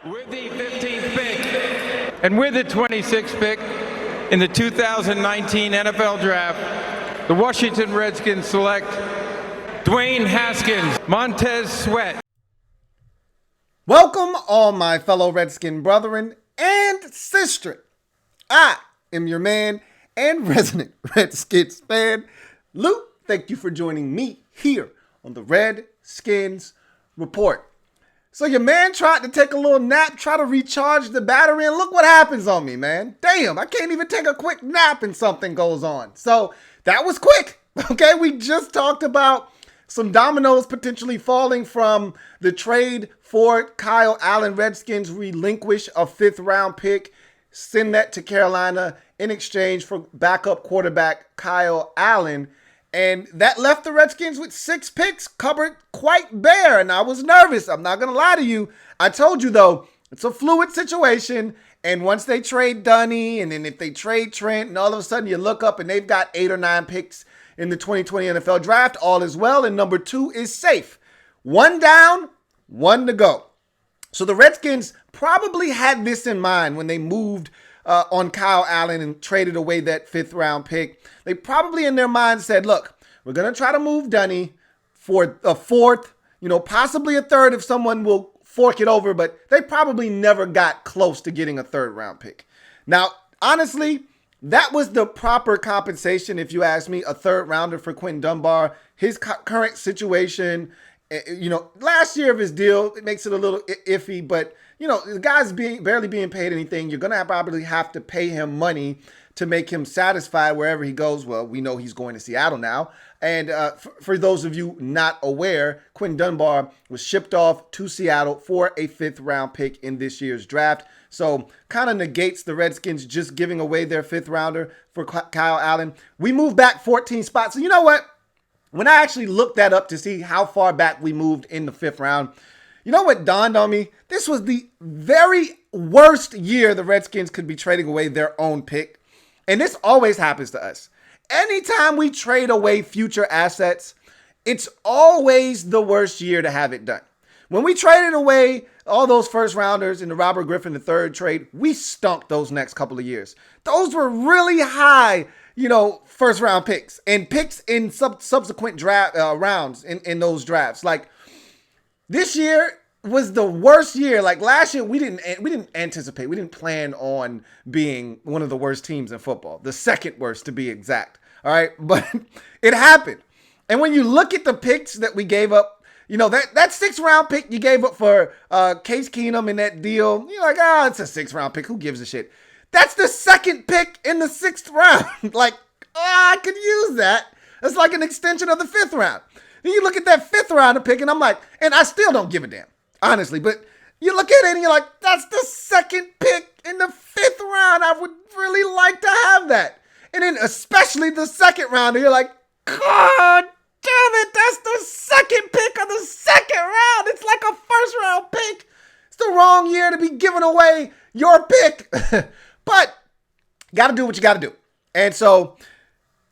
With the 15th pick and with the 26th pick in the 2019 NFL Draft, the Washington Redskins select Dwayne Haskins, Montez Sweat. Welcome, all my fellow Redskin brethren and sister. I am your man and resident Redskins fan, Luke. Thank you for joining me here on the Redskins Report. So your man tried to take a little nap, try to recharge the battery, and look what happens on me, man. Damn, I can't even take a quick nap and something goes on. So that was quick, okay? We just talked about some dominoes potentially falling from the trade for Kyle Allen. Redskins relinquish a 5th-round pick, send that to Carolina in exchange for backup quarterback Kyle Allen. And that left the Redskins with 6 picks covered quite bare. And I was nervous. I'm not going to lie to you. I told you, though, it's a fluid situation. And once they trade Dunny, and then if they trade Trent, and all of a sudden you look up and they've got 8 or 9 picks in the 2020 NFL Draft, all is well. And number 2 is safe. 1 down, 1 to go. So the Redskins probably had this in mind when they moved on Kyle Allen and traded away that 5th-round pick. They probably in their mind said, look, we're going to try to move Dunny for a 4th, possibly a 3rd if someone will fork it over, but they probably never got close to getting a 3rd-round pick. Now, honestly, that was the proper compensation, if you ask me, a 3rd-rounder for Quinton Dunbar. His current situation, last year of his deal, it makes it a little iffy, but the guy's barely being paid anything. You're going to probably have to pay him money to make him satisfied wherever he goes. Well, we know he's going to Seattle now. And for those of you not aware, Quinton Dunbar was shipped off to Seattle for a 5th-round pick in this year's draft. So kind of negates the Redskins just giving away their 5th-rounder for Kyle Allen. We moved back 14 spots. So you know what? When I actually looked that up to see how far back we moved in the 5th round, you know what dawned on me? This was the very worst year the Redskins could be trading away their own pick. And this always happens to us. Anytime we trade away future assets, it's always the worst year to have it done. When we traded away all those 1st-rounders in the Robert Griffin III trade, we stunk those next couple of years. Those were really high, 1st-round picks and picks in subsequent draft rounds in those drafts. Like, this year was the worst year. Like last year, we didn't anticipate. We didn't plan on being one of the worst teams in football. The 2nd worst, to be exact. All right, but it happened. And when you look at the picks that we gave up, that 6th-round pick you gave up for Case Keenum in that deal, you're like, it's a 6th-round pick. Who gives a shit? That's the 2nd pick in the 6th round. Like, I could use that. It's like an extension of the 5th round. Then you look at that 5th rounder pick, and I'm like, and I still don't give a damn, honestly. But you look at it, and you're like, that's the 2nd pick in the 5th round. I would really like to have that. And then especially the 2nd rounder, you're like, God damn it, that's the 2nd pick of the 2nd round. It's like a 1st-round pick. It's the wrong year to be giving away your pick. But got to do what you got to do. And so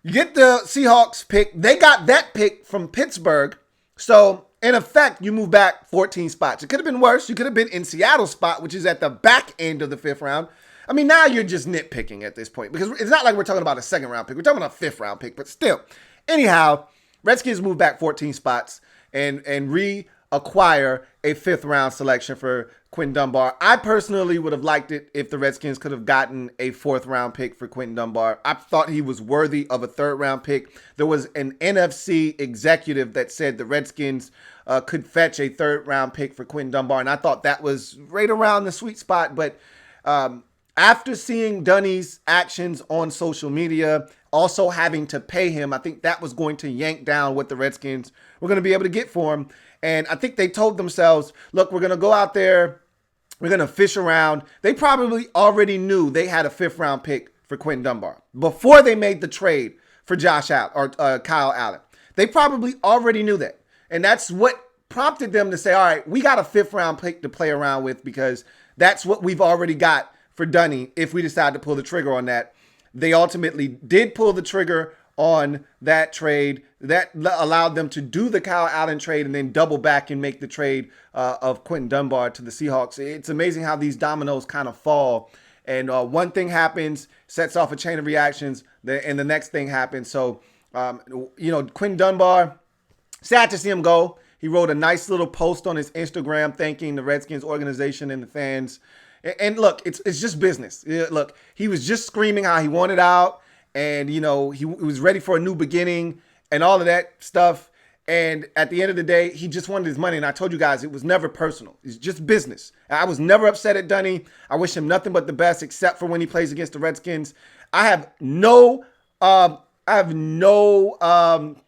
you get the Seahawks pick. They got that pick from Pittsburgh. So, in effect, you move back 14 spots. It could have been worse. You could have been in Seattle's spot, which is at the back end of the 5th round. I mean, now you're just nitpicking at this point because it's not like we're talking about a 2nd-round pick. We're talking about a 5th-round pick, but still. Anyhow, Redskins move back 14 spots and reacquire a 5th-round selection for Quinton Dunbar. I personally would have liked it if the Redskins could have gotten a 4th-round pick for Quinton Dunbar. I thought he was worthy of a 3rd-round pick. There was an NFC executive that said the Redskins could fetch a 3rd-round pick for Quinton Dunbar, and I thought that was right around the sweet spot. But after seeing Dunny's actions on social media, also having to pay him, I think that was going to yank down what the Redskins were going to be able to get for him. And I think they told themselves, look, we're going to go out there. We're going to fish around. They probably already knew they had a 5th-round pick for Quinton Dunbar before they made the trade for Kyle Allen. They probably already knew that. And that's what prompted them to say, all right, we got a 5th-round pick to play around with because that's what we've already got for Dunny if we decide to pull the trigger on that. They ultimately did pull the trigger on that trade. That allowed them to do the Kyle Allen trade and then double back and make the trade of Quinton Dunbar to the Seahawks. It's amazing how these dominoes kind of fall. And one thing happens, sets off a chain of reactions, and the next thing happens. So, Quinton Dunbar, sad to see him go. He wrote a nice little post on his Instagram thanking the Redskins organization and the fans. And look, it's just business. Look, he was just screaming how he wanted out, and he was ready for a new beginning and all of that stuff. And at the end of the day, he just wanted his money. And I told you guys, it was never personal. It's just business. I was never upset at Dunny. I wish him nothing but the best, except for when he plays against the Redskins. I have no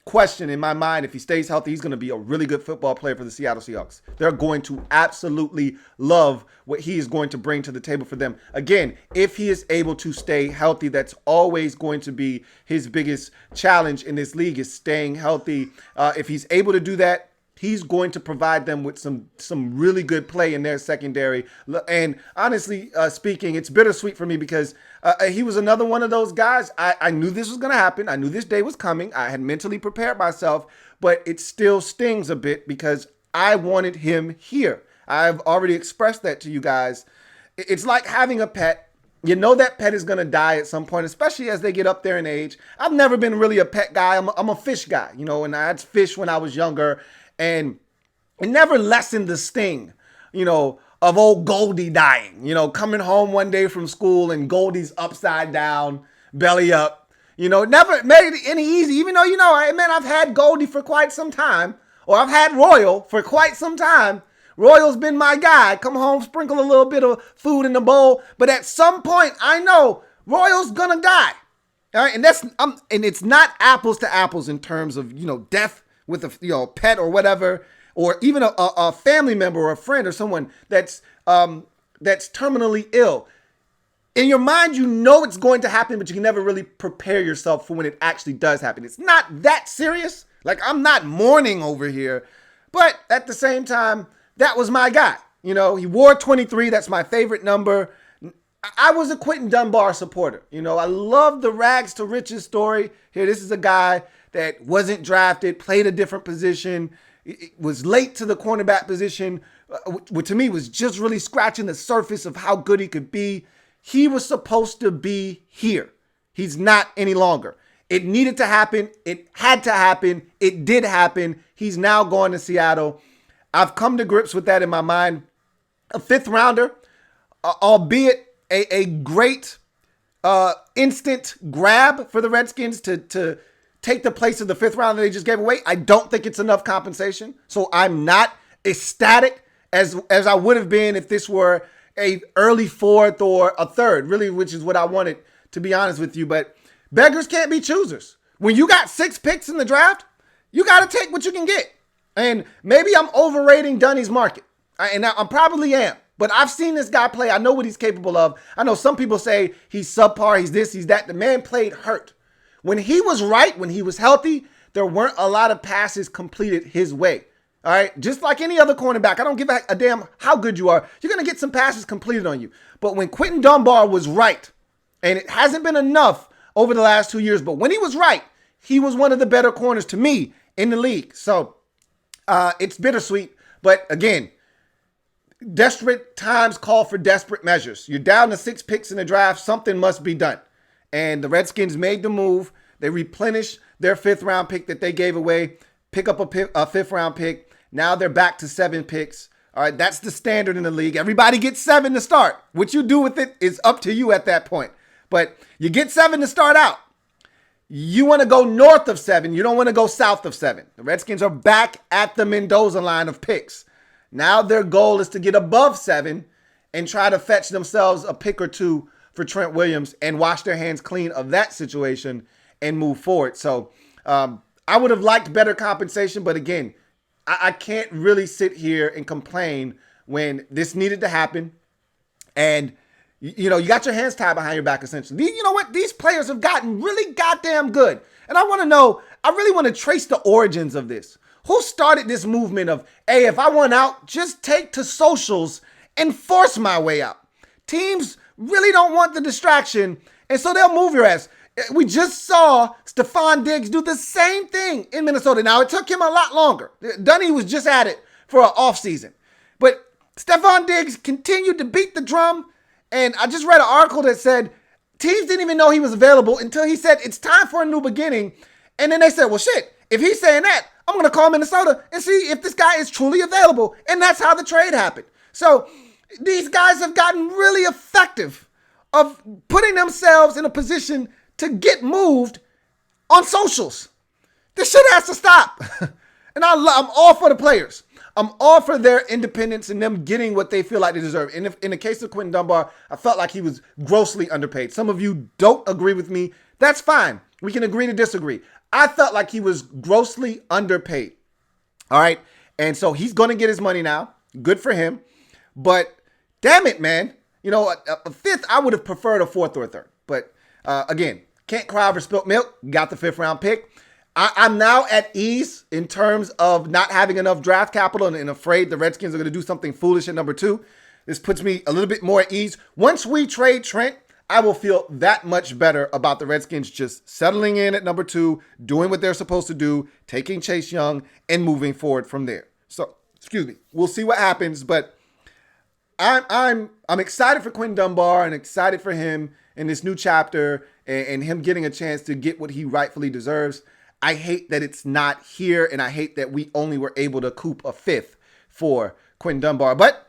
question in my mind. If he stays healthy, he's going to be a really good football player for the Seattle Seahawks. They're going to absolutely love what he is going to bring to the table for them. Again, if he is able to stay healthy, that's always going to be his biggest challenge in this league, is staying healthy. If he's able to do that, he's going to provide them with some really good play in their secondary. And honestly speaking, it's bittersweet for me because he was another one of those guys. I knew this was going to happen. I knew this day was coming. I had mentally prepared myself, but it still stings a bit because I wanted him here. I've already expressed that to you guys. It's like having a pet. You know that pet is going to die at some point, especially as they get up there in age. I've never been really a pet guy. I'm a fish guy, and I had fish when I was younger. And it never lessened the sting, of old Goldie dying, coming home one day from school and Goldie's upside down, belly up, it never made it any easy, even though, I've had Goldie for quite some time, or I've had Royal for quite some time. Royal's been my guy. Come home, sprinkle a little bit of food in the bowl. But at some point, I know Royal's gonna die. All right. And it's not apples to apples in terms of, death with a pet or whatever, or even a family member or a friend or someone that's terminally ill. In your mind, it's going to happen, but you can never really prepare yourself for when it actually does happen. It's not that serious. Like, I'm not mourning over here, but at the same time, that was my guy. He wore 23. That's my favorite number. I was a Quinton Dunbar supporter. I love the rags to riches story. Here, this is a guy that wasn't drafted, played a different position, was late to the cornerback position, which to me was just really scratching the surface of how good he could be. He was supposed to be here. He's not any longer. It needed to happen. It had to happen. It did happen. He's now going to Seattle. I've come to grips with that in my mind. A fifth rounder, albeit a great instant grab for the Redskins to take the place of the fifth round that they just gave away. I don't think it's enough compensation. So I'm not ecstatic as I would have been if this were a early fourth or a third, really, which is what I wanted, to be honest with you. But beggars can't be choosers. When you got 6 picks in the draft, you got to take what you can get. And maybe I'm overrating Dunny's market. And I probably am. But I've seen this guy play. I know what he's capable of. I know some people say he's subpar, he's this, he's that. The man played hurt. When he was right, when he was healthy, there weren't a lot of passes completed his way. All right? Just like any other cornerback. I don't give a damn how good you are. You're going to get some passes completed on you. But when Quinton Dunbar was right, and it hasn't been enough over the last 2 years, but when he was right, he was one of the better corners to me in the league. So it's bittersweet. But again, desperate times call for desperate measures. You're down to 6 picks in the draft. Something must be done. And the Redskins made the move. They replenished their 5th round pick that they gave away, pick up a 5th round pick. Now they're back to 7 picks. All right, that's the standard in the league. Everybody gets 7 to start. What you do with it is up to you at that point. But you get 7 to start out. You want to go north of 7. You don't want to go south of 7. The Redskins are back at the Mendoza line of picks. Now their goal is to get above 7 and try to fetch themselves a pick or 2 for Trent Williams and wash their hands clean of that situation and move forward. So I would have liked better compensation, but again, I can't really sit here and complain when this needed to happen. And, you got your hands tied behind your back, essentially. You know what? These players have gotten really goddamn good. And I really want to trace the origins of this. Who started this movement of, hey, if I want out, just take to socials and force my way out? Teams really don't want the distraction, and so they'll move your ass. We just saw Stephon Diggs do the same thing in Minnesota. Now, it took him a lot longer. Dunny was just at it for an offseason. But Stephon Diggs continued to beat the drum. And I just read an article that said teams didn't even know he was available until he said it's time for a new beginning. And then they said, well, shit, if he's saying that, I'm going to call Minnesota and see if this guy is truly available. And that's how the trade happened. So these guys have gotten really effective of putting themselves in a position to get moved on socials. This shit has to stop. And I'm all for the players. I'm all for their independence and them getting what they feel like they deserve. And if, in the case of Quinton Dunbar, I felt like he was grossly underpaid. Some of you don't agree with me. That's fine. We can agree to disagree. I felt like he was grossly underpaid. All right. And so he's going to get his money now. Good for him. But damn it, man. You know, a fifth, I would have preferred a fourth or a third. But again, can't cry over spilt milk. Got the 5th round pick. I'm now at ease in terms of not having enough draft capital and afraid the Redskins are going to do something foolish at number 2. This puts me a little bit more at ease. Once we trade Trent, I will feel that much better about the Redskins just settling in at number 2, doing what they're supposed to do, taking Chase Young, and moving forward from there. So, excuse me. We'll see what happens, but I'm excited for Quinton Dunbar and excited for him in this new chapter and him getting a chance to get what he rightfully deserves. I hate that it's not here, and I hate that we only were able to coop a 5th for Quinton Dunbar. But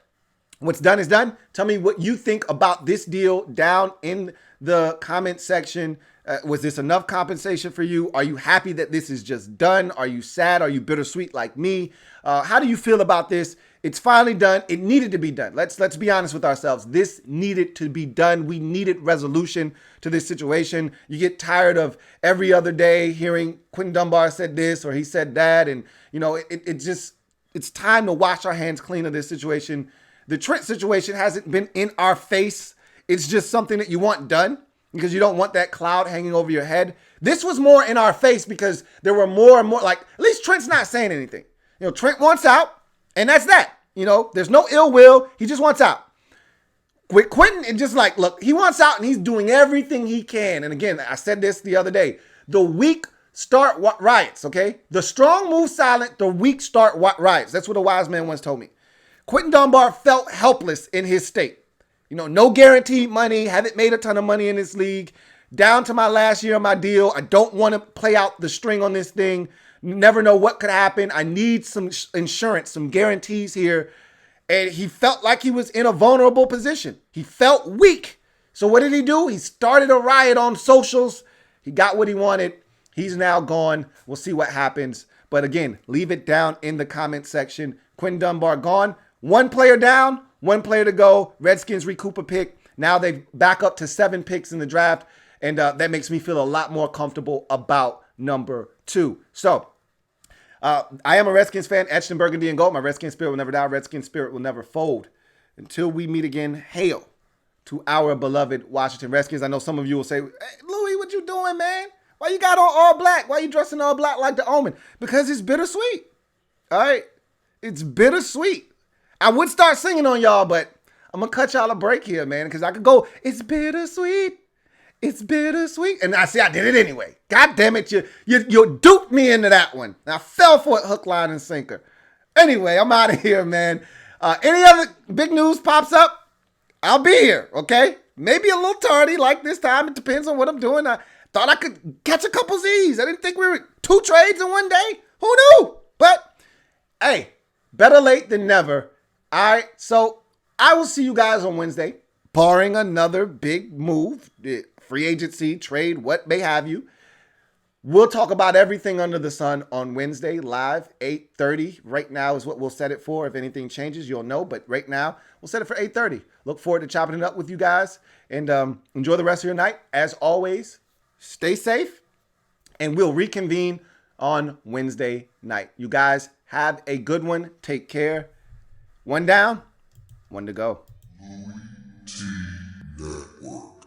what's done is done. Tell me what you think about this deal down in the comment section. Was this enough compensation for you? Are you happy that this is just done? Are you sad? Are you bittersweet like me? How do you feel about this? It's finally done. It needed to be done. Let's be honest with ourselves. This needed to be done. We needed resolution to this situation. You get tired of every other day hearing Quinton Dunbar said this or he said that. And, you know, it's time to wash our hands clean of this situation. The Trent situation hasn't been in our face. It's just something that you want done because you don't want that cloud hanging over your head. This was more in our face because there were more and more, like, at least Trent's not saying anything. You know, Trent wants out. And that's that. You know, there's no ill will. He just wants out. With Quinton, it's just like, look, he wants out and he's doing everything he can. And again, I said this the other day. The weak start riots, okay? The strong move silent, the weak start riots. That's what a wise man once told me. Quinton Dunbar felt helpless in his state. You know, no guaranteed money. Haven't made a ton of money in this league. Down to my last year of my deal. I don't want to play out the string on this thing. Never know what could happen. I need some insurance, some guarantees here. And he felt like he was in a vulnerable position. He felt weak. So what did he do? He started a riot on socials. He got what he wanted. He's now gone. We'll see what happens. But again, leave it down in the comment section. Quinton Dunbar gone. 1 player down, 1 player to go. Redskins recoup a pick. Now they back up to 7 picks in the draft. And that makes me feel a lot more comfortable about number 2. So, I am a Redskins fan, etched in burgundy and gold. My Redskins spirit will never die. Redskins spirit will never fold. Until we meet again, hail to our beloved Washington Redskins. I know some of you will say, hey, Louie, what you doing, man? Why you got on all black? Why you dressing all black like the Omen? Because it's bittersweet. All right? It's bittersweet. I would start singing on y'all, but I'm going to cut y'all a break here, man, because I could go, it's bittersweet. It's bittersweet. And I did it anyway. God damn it. You duped me into that one. I fell for it hook, line, and sinker. Anyway, I'm out of here, man. Any other big news pops up, I'll be here, okay? Maybe a little tardy like this time. It depends on what I'm doing. I thought I could catch a couple Z's. I didn't think we were 2 trades in one day. Who knew? But, hey, better late than never. All right, so I will see you guys on Wednesday, barring another big move. Free agency, trade, what may have you. We'll talk about everything under the sun on Wednesday, live, 8:30. Right now is what we'll set it for. If anything changes, you'll know. But right now, we'll set it for 8:30. Look forward to chopping it up with you guys. And enjoy the rest of your night. As always, stay safe. And we'll reconvene on Wednesday night. You guys have a good one. Take care. 1 down, 1 to go. Louie T Network.